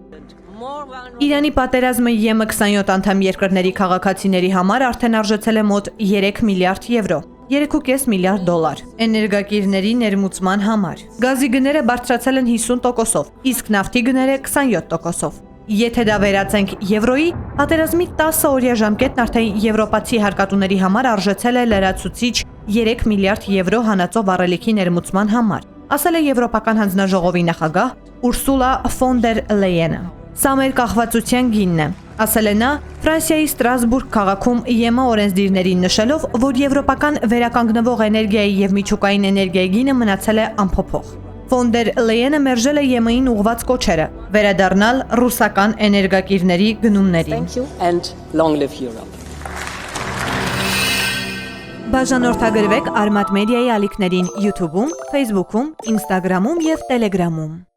Իրանի պատերազմը ԵՄ 27 անդամ երկրների քաղաքացիների համար արդեն արժեցել է մոտ 3 միլիարդ եվրո, 3.5 միլիարդ դոլար, էներգակիրների ներմուծման համար։ Գազի գները բարձրացել են 50%-ով, իսկ նավթի գները 27%-ով։ Եթե դա վերածենք եվրոյի, պատերազմի 10-օրյա ժամկետն արդեն եվրոպացի հարկատուների համար արժեցել է լրացուցիչ 3 միլիարդ եվրո հանածո վառելիքի ներմուծման համար, ասել է Եվրոպական հանձնաժողովի նախագահ Ուրսուլա ֆոն դեր Լեյենը։ Սա մեր կախվածության գինն է, ասել է նա Ֆրանսիայի Ստրասբուրգ քաղաքում ԵՄ օրենսդիրներին նշելով, որ եվրոպական վերականգնվող էներգիայի եւ միջուկային էներգիայի գինը մնացել է անփոփոխ։ Ֆոն դեր Լեյենը մերժել է ԵՄ-ին ուղղված կոչերը վերադառնալ ռուսական էներգակիրների գնումներին։ Բաժանորդագրվեք Արմատ մեդիայի ալիքներին YouTube-ում, Facebook-ում, Instagram-ում եւ Telegram-ում։